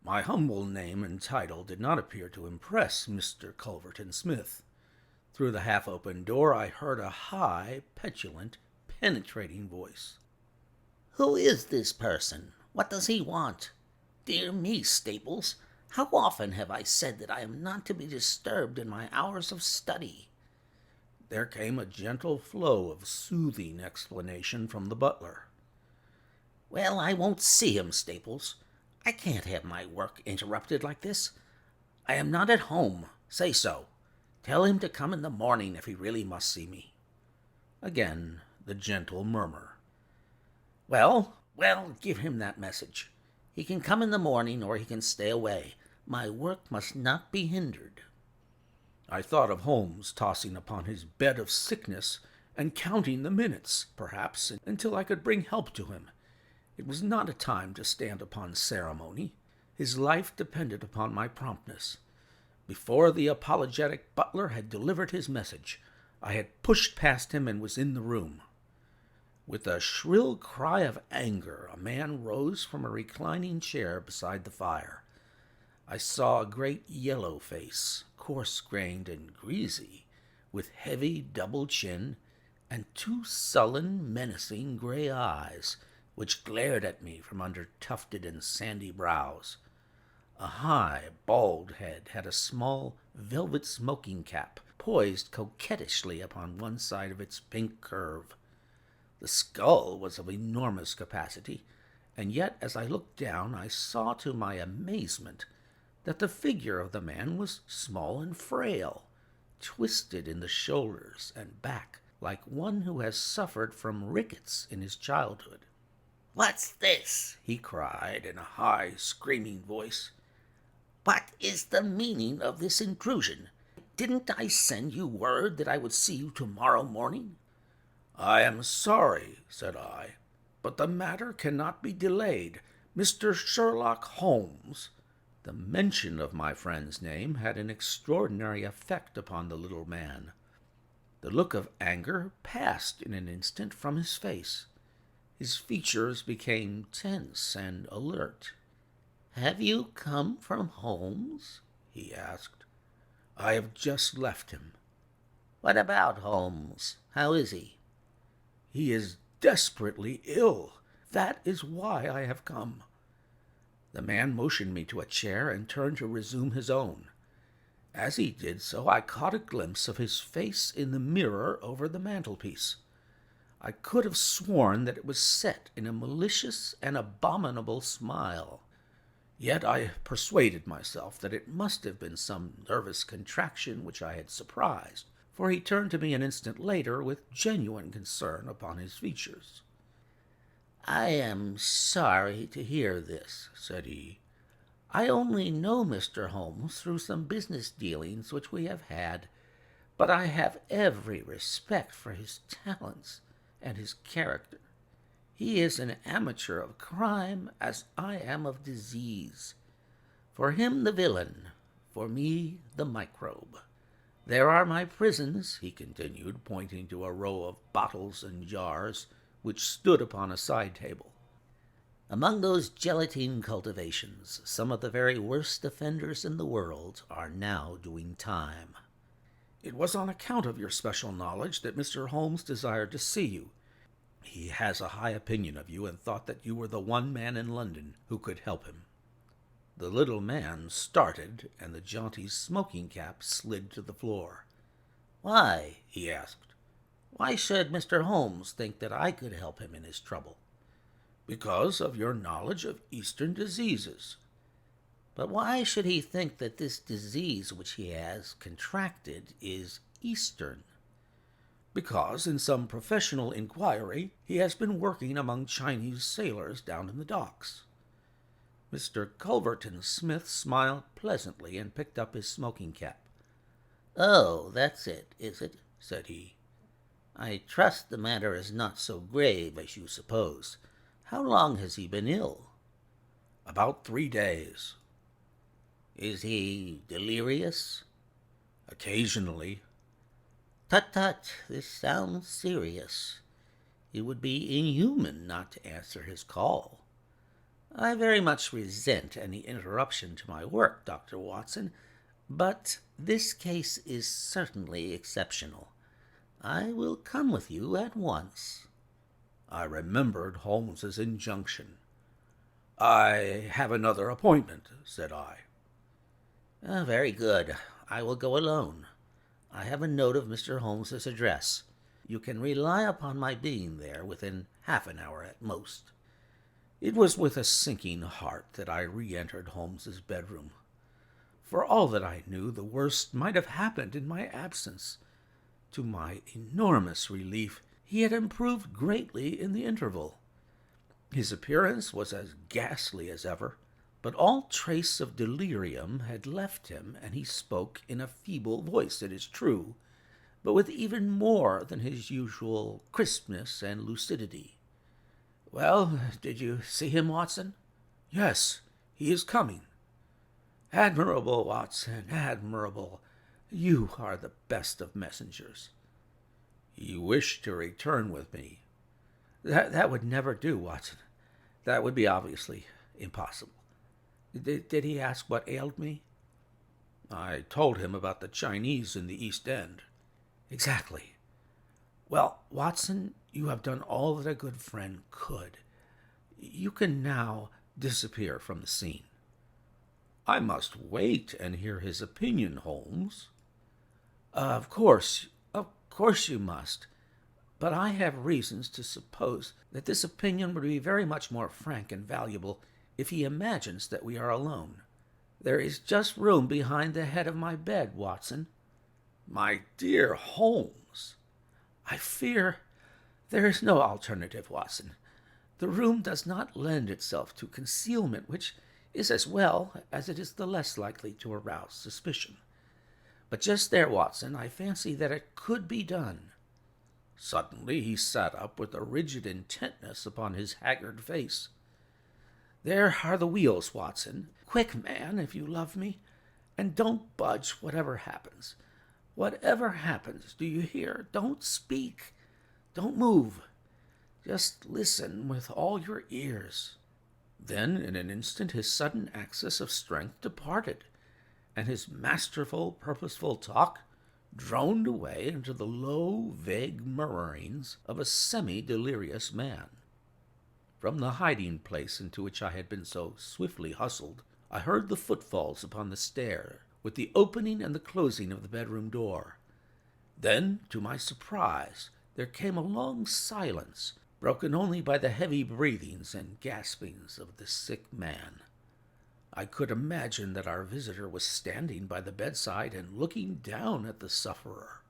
My humble name and title did not appear to impress Mr. Culverton Smith. Through the half-open door I heard a high, petulant, penetrating voice. "Who is this person? What does he want? Dear me, Staples, how often have I said that I am not to be disturbed in my hours of study?" There came a gentle flow of soothing explanation from the butler. "Well, I won't see him, Staples. I can't have my work interrupted like this. I am not at home. Say so. Tell him to come in the morning if he really must see me." Again the gentle murmur. Well, give him that message. He can come in the morning or he can stay away. My work must not be hindered. I thought of Holmes tossing upon his bed of sickness and counting the minutes, perhaps, until I could bring help to him. It was not a time to stand upon ceremony. His life depended upon my promptness. Before the apologetic butler had delivered his message, I had pushed past him and was in the room. With a shrill cry of anger, a man rose from a reclining chair beside the fire. I saw a great yellow face, coarse-grained and greasy, with heavy double chin and two sullen, menacing gray eyes, which glared at me from under tufted and sandy brows. A high, bald head had a small velvet smoking cap poised coquettishly upon one side of its pink curve. The skull was of enormous capacity, and yet as I looked down I saw to my amazement that the figure of the man was small and frail, twisted in the shoulders and back like one who has suffered from rickets in his childhood. "What's this?" he cried in a high, screaming voice. "What is the meaning of this intrusion? Didn't I send you word that I would see you tomorrow morning?" "I am sorry," said I, "but the matter cannot be delayed. Mr. Sherlock Holmes—" The mention of my friend's name had an extraordinary effect upon the little man. The look of anger passed in an instant from his face. His features became tense and alert. "Have you come from Holmes?" he asked. "I have just left him." "What about Holmes? How is he?" "He is desperately ill. That is why I have come." The man motioned me to a chair and turned to resume his own. As he did so, I caught a glimpse of his face in the mirror over the mantelpiece. I could have sworn that it was set in a malicious and abominable smile. Yet I persuaded myself that it must have been some nervous contraction which I had surprised, for he turned to me an instant later with genuine concern upon his features. "I am sorry to hear this," said he. "I only know Mr. Holmes through some business dealings which we have had, but I have every respect for his talents and his character. He is an amateur of crime as I am of disease. For him the villain, for me the microbe. There are my prisons," he continued, pointing to a row of bottles and jars which stood upon a side table. "Among those gelatine cultivations, some of the very worst offenders in the world are now doing time." "It was on account of your special knowledge that Mr. Holmes desired to see you. He has a high opinion of you and thought that you were the one man in London who could help him." The little man started, and the jaunty smoking cap slid to the floor. "Why?" he asked. "Why should Mr. Holmes think that I could help him in his trouble?" "Because of your knowledge of Eastern diseases." "But why should he think that this disease which he has contracted is Eastern?" "Because in some professional inquiry he has been working among Chinese sailors down in the docks." Mr. Culverton Smith smiled pleasantly and picked up his smoking cap. "Oh, that's it, is it?" said he. "I trust the matter is not so grave as you suppose. How long has he been ill?" "About 3 days." "Is he delirious?" "Occasionally." "Tut, tut, this sounds serious. It would be inhuman not to answer his call." I very much resent any interruption to my work, Dr. Watson, but this case is certainly exceptional. I will come with you at once. I remembered Holmes's injunction. I have another appointment, said I. Very good. I will go alone. I have a note of Mr. Holmes's address. You can rely upon my being there within half an hour at most. It was with a sinking heart that I re-entered Holmes's bedroom. For all that I knew, the worst might have happened in my absence. To my enormous relief, he had improved greatly in the interval. His appearance was as ghastly as ever, but all trace of delirium had left him, and he spoke in a feeble voice, it is true, but with even more than his usual crispness and lucidity. "Well, did you see him, Watson?" "Yes, he is coming." "Admirable, Watson, admirable. You are the best of messengers." "He wished to return with me." That would never do, Watson. That would be obviously impossible. Did he ask what ailed me?" "I told him about the Chinese in the East End." "Exactly. Well, Watson, you have done all that a good friend could. You can now disappear from the scene." "I must wait and hear his opinion, Holmes." Of course you must. But I have reasons to suppose that this opinion would be very much more frank and valuable if he imagines that we are alone. There is just room behind the head of my bed, Watson." "My dear Holmes." "I fear there is no alternative, Watson. The room does not lend itself to concealment, which is as well as it is the less likely to arouse suspicion. But just there, Watson, I fancy that it could be done." Suddenly he sat up with a rigid intentness upon his haggard face. "There are the wheels, Watson. Quick, man, if you love me, and don't budge whatever happens. Whatever happens, do you hear? Don't speak. Don't move. Just listen with all your ears." Then, in an instant, his sudden access of strength departed, and his masterful, purposeful talk droned away into the low, vague murmurings of a semi-delirious man. From the hiding place into which I had been so swiftly hustled, I heard the footfalls upon the stair, with the opening and the closing of the bedroom door. Then, to my surprise, there came a long silence, broken only by the heavy breathings and gaspings of the sick man. I could imagine that our visitor was standing by the bedside and looking down at the sufferer.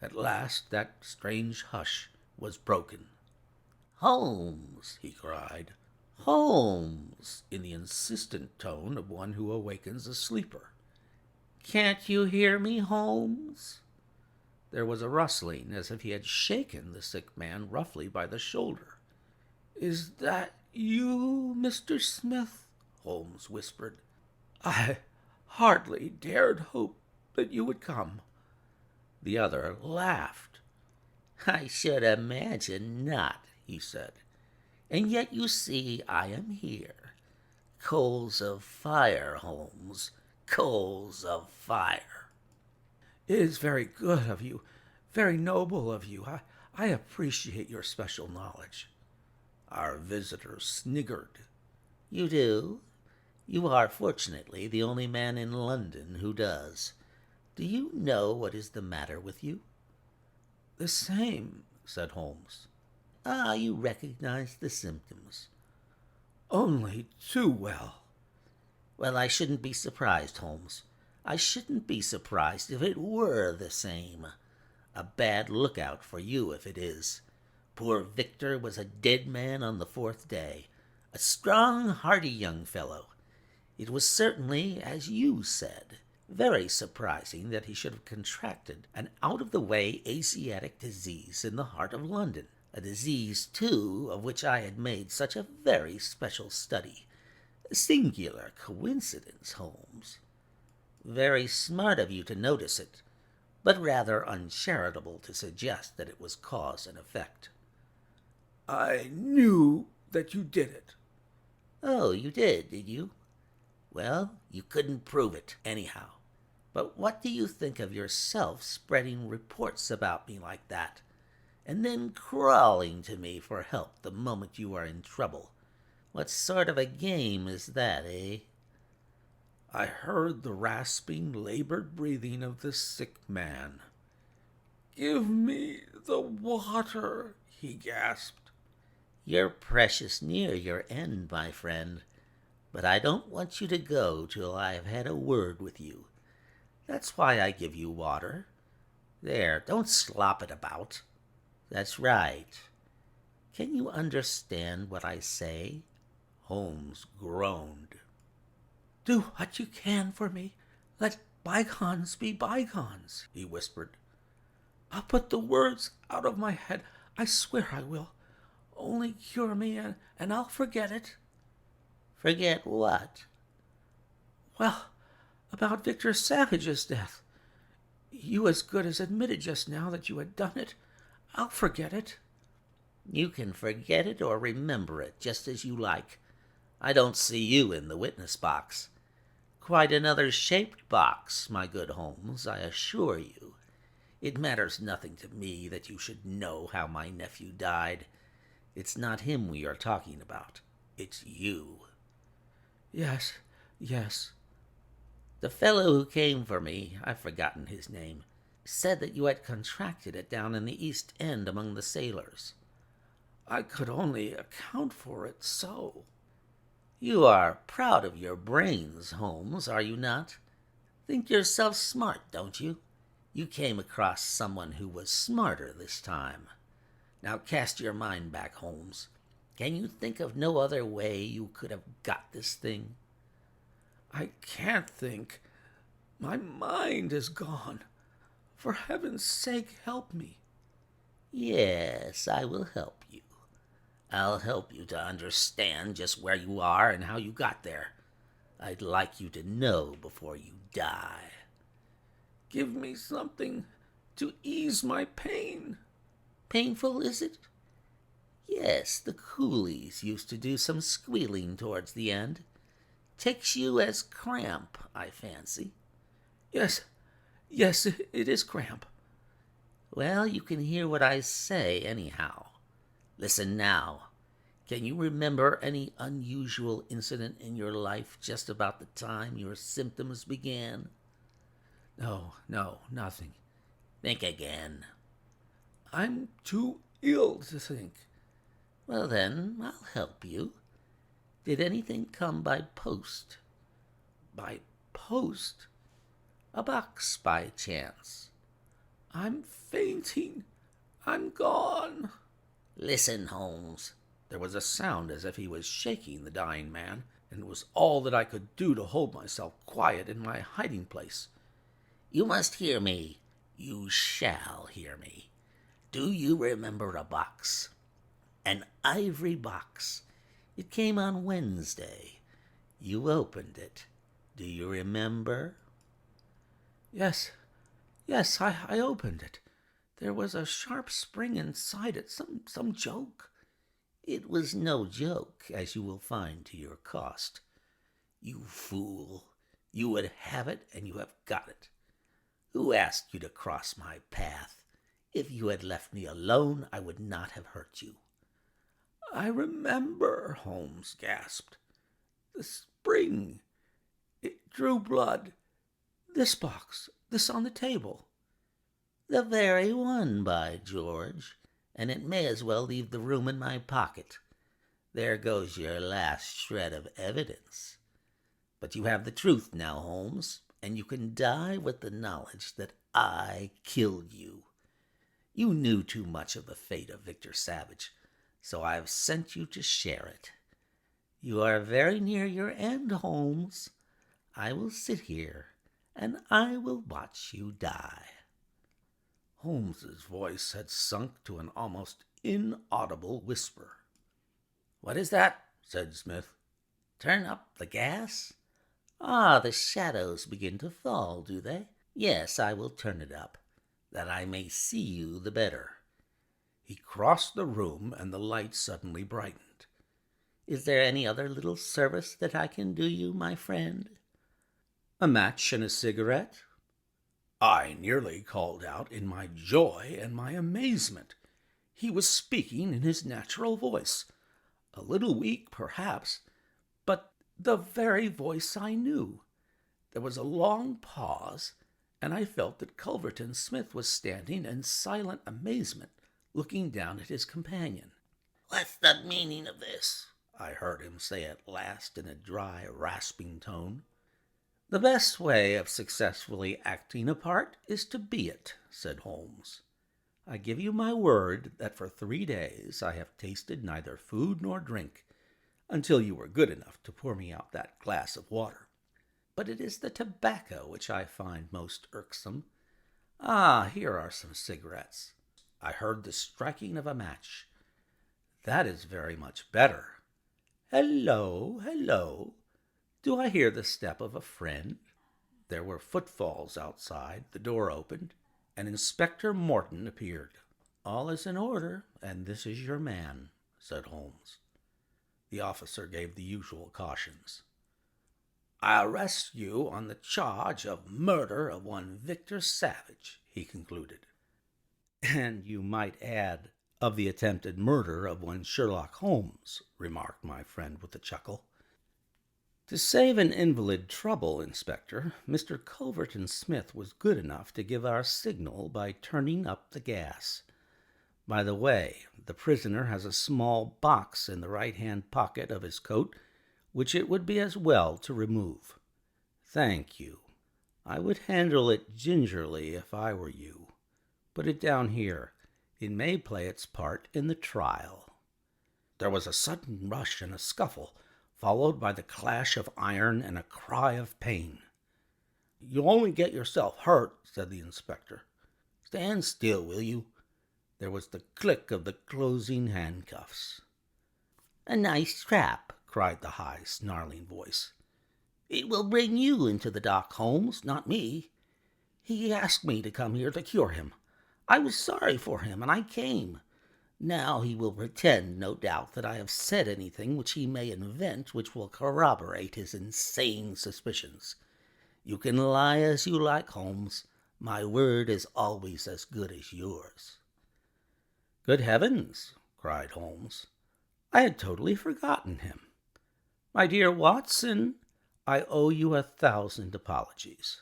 At last that strange hush was broken. "Holmes!" he cried. "Holmes!" in the insistent tone of one who awakens a sleeper. "Can't you hear me, Holmes?" There was a rustling, as if he had shaken the sick man roughly by the shoulder. "Is that you, Mr. Smith?" Holmes whispered. "I hardly dared hope that you would come." The other laughed. "I should imagine not," he said. "And yet you see I am here. Coals of fire, Holmes, coals of fire." "It is very good of you, very noble of you. I appreciate your special knowledge." Our visitor sniggered. "You do? You are fortunately the only man in London who does. Do you know what is the matter with you?" "The same," said Holmes. "Ah, you recognize the symptoms." "Only too well." "Well, I shouldn't be surprised, Holmes. I shouldn't be surprised if it were the same. A bad lookout for you if it is. Poor Victor was a dead man on the 4th day. A strong, hearty young fellow. It was certainly, as you said, very surprising that he should have contracted an out-of-the-way Asiatic disease in the heart of London, a disease, too, of which I had made such a very special study. A singular coincidence, Holmes. Very smart of you to notice it, but rather uncharitable to suggest that it was cause and effect." "I knew that you did it." Oh, you did you? Well, you couldn't prove it, anyhow. But what do you think of yourself spreading reports about me like that, and then crawling to me for help the moment you are in trouble? What sort of a game is that, eh? I heard the rasping, labored breathing of the sick man. "Give me the water," he gasped. You're precious near your end, my friend, but I don't want you to go till I have had a word with you. That's why I give you water. There, don't slop it about. That's right. Can you understand what I say? Holmes groaned. "Do what you can for me. Let bygones be bygones," he whispered. "I'll put the words out of my head. I swear I will. Only cure me, and I'll forget it." Forget what? "Well, about Victor Savage's death. You as good as admitted just now that you had done it. I'll forget it." You can forget it or remember it, just as you like. I don't see you in the witness box. Quite another shaped box, my good Holmes, I assure you. It matters nothing to me that you should know how my nephew died. It's not him we are talking about. It's you. Yes, yes. The fellow who came for me, I've forgotten his name, said that you had contracted it down in the East End among the sailors. I could only account for it so. You are proud of your brains, Holmes, are you not? Think yourself smart, don't you? You came across someone who was smarter this time. Now cast your mind back, Holmes. Can you think of no other way you could have got this thing? I can't think. My mind is gone. For heaven's sake, help me. Yes, I will help you. I'll help you to understand just where you are and how you got there. I'd like you to know before you die. Give me something to ease my pain. Painful, is it? Yes, the coolies used to do some squealing towards the end. Takes you as cramp, I fancy. Yes, it is cramp. Well, you can hear what I say anyhow. Listen now. Can you remember any unusual incident in your life just about the time your symptoms began? No, nothing. Think again. I'm too ill to think. Well, then, I'll help you. Did anything come by post? By post? A box, by chance? I'm fainting. I'm gone. Listen, Holmes. There was a sound as if he was shaking the dying man, and it was all that I could do to hold myself quiet in my hiding place. You must hear me. You shall hear me. Do you remember a box? An ivory box. It came on Wednesday. You opened it. Do you remember? Yes, I opened it. There was a sharp spring inside it, some joke. It was no joke, as you will find to your cost. You fool. You would have it, and you have got it. Who asked you to cross my path? If you had left me alone, I would not have hurt you. I remember, Holmes gasped. The spring. It drew blood. This box, this on the table. The very one, by George, and it may as well leave the room in my pocket. There goes your last shred of evidence. But you have the truth now, Holmes, and you can die with the knowledge that I killed you. You knew too much of the fate of Victor Savage, so I've sent you to share it. You are very near your end, Holmes. I will sit here, and I will watch you die. Holmes's voice had sunk to an almost inaudible whisper. "What is that?" said Smith. "Turn up the gas? Ah, the shadows begin to fall, do they? Yes, I will turn it up, that I may see you the better." He crossed the room, and the light suddenly brightened. Is there any other little service that I can do you, my friend?" "A match and a cigarette?" I nearly called out in my joy and my amazement. He was speaking in his natural voice, a little weak, perhaps, but the very voice I knew. There was a long pause, and I felt that Culverton Smith was standing in silent amazement, looking down at his companion. "What's the meaning of this?" I heard him say at last in a dry, rasping tone. "The best way of successfully acting a part is to be it," said Holmes. "I give you my word that for 3 days I have tasted neither food nor drink, until you were good enough to pour me out that glass of water. But it is the tobacco which I find most irksome. Ah, here are some cigarettes." I heard the striking of a match. "That is very much better. Hello, hello. Do I hear the step of a friend?" There were footfalls outside, the door opened, and Inspector Morton appeared. "All is in order, and this is your man," said Holmes. The officer gave the usual cautions. "I arrest you on the charge of murder of one Victor Savage," he concluded. "And you might add, of the attempted murder of one Sherlock Holmes," remarked my friend with a chuckle. "To save an invalid trouble, Inspector, Mr. Culverton Smith was good enough to give our signal by turning up the gas. By the way, the prisoner has a small box in the right-hand pocket of his coat, which it would be as well to remove. Thank you. I would handle it gingerly if I were you. Put it down here. It may play its part in the trial." There was a sudden rush and a scuffle, followed by the clash of iron and a cry of pain. "You'll only get yourself hurt," said the inspector. "Stand still, will you?" There was the click of the closing handcuffs. "A nice trap," cried the high, snarling voice. "It will bring you into the dock, Holmes, not me. He asked me to come here to cure him. I was sorry for him, and I came. Now he will pretend, no doubt, that I have said anything which he may invent which will corroborate his insane suspicions. You can lie as you like, Holmes. My word is always as good as yours." "Good heavens!" cried Holmes. "I had totally forgotten him. My dear Watson, I owe you 1,000 apologies.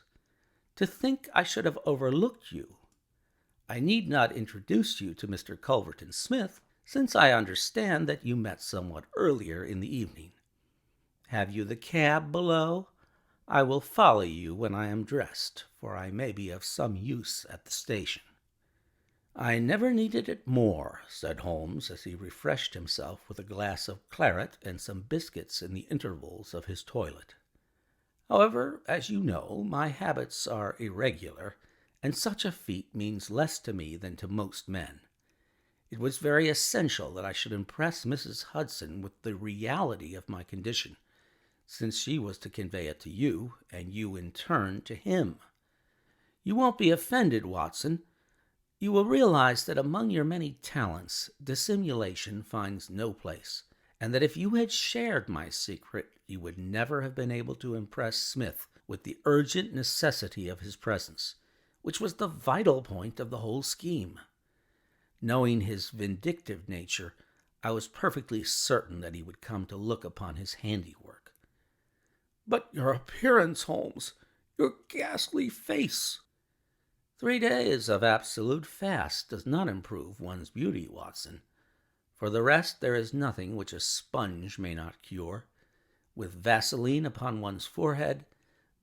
To think I should have overlooked you. I need not introduce you to Mr. Culverton Smith, since I understand that you met somewhat earlier in the evening. Have you the cab below? I will follow you when I am dressed, for I may be of some use at the station." "I never needed it more," said Holmes, as he refreshed himself with a glass of claret and some biscuits in the intervals of his toilet. "However, as you know, my habits are irregular, and such a feat means less to me than to most men. It was very essential that I should impress Mrs. Hudson with the reality of my condition, since she was to convey it to you, and you in turn to him. You won't be offended, Watson. You will realize that among your many talents, dissimulation finds no place, and that if you had shared my secret, you would never have been able to impress Smith with the urgent necessity of his presence, which was the vital point of the whole scheme. Knowing his vindictive nature, I was perfectly certain that he would come to look upon his handiwork." "But your appearance, Holmes, your ghastly face." 3 days of absolute fast does not improve one's beauty, Watson. For the rest, there is nothing which a sponge may not cure. With Vaseline upon one's forehead,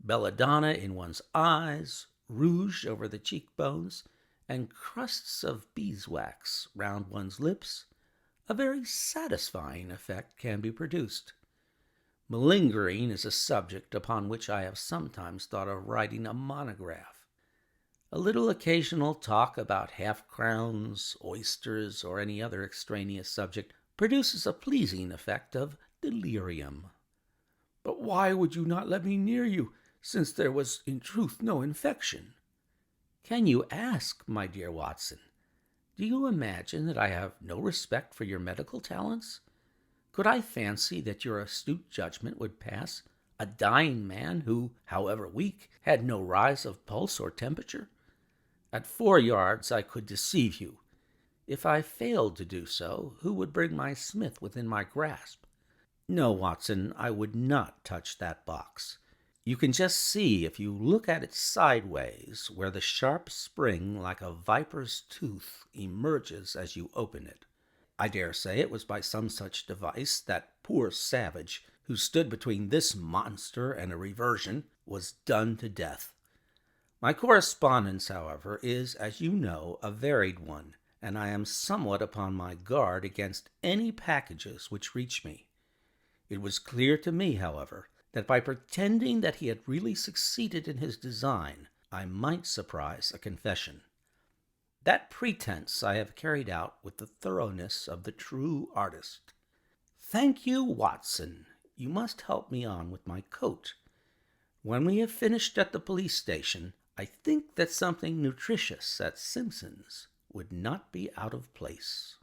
belladonna in one's eyes, rouge over the cheekbones, and crusts of beeswax round one's lips, a very satisfying effect can be produced. Malingering is a subject upon which I have sometimes thought of writing a monograph. A little occasional talk about half-crowns, oysters, or any other extraneous subject produces a pleasing effect of delirium. "But why would you not let me near you, since there was in truth no infection?" "Can you ask, my dear Watson? Do you imagine that I have no respect for your medical talents? Could I fancy that your astute judgment would pass a dying man who, however weak, had no rise of pulse or temperature? At 4 yards I could deceive you. If I failed to do so, who would bring my smith within my grasp? No, Watson, I would not touch that box. You can just see, if you look at it sideways, where the sharp spring like a viper's tooth emerges as you open it. I dare say it was by some such device that poor savage, who stood between this monster and a reversion, was done to death. My correspondence, however, is, as you know, a varied one, and I am somewhat upon my guard against any packages which reach me. It was clear to me, however, that by pretending that he had really succeeded in his design, I might surprise a confession. That pretense I have carried out with the thoroughness of the true artist. Thank you, Watson. You must help me on with my coat. When we have finished at the police station, I think that something nutritious at Simpson's would not be out of place.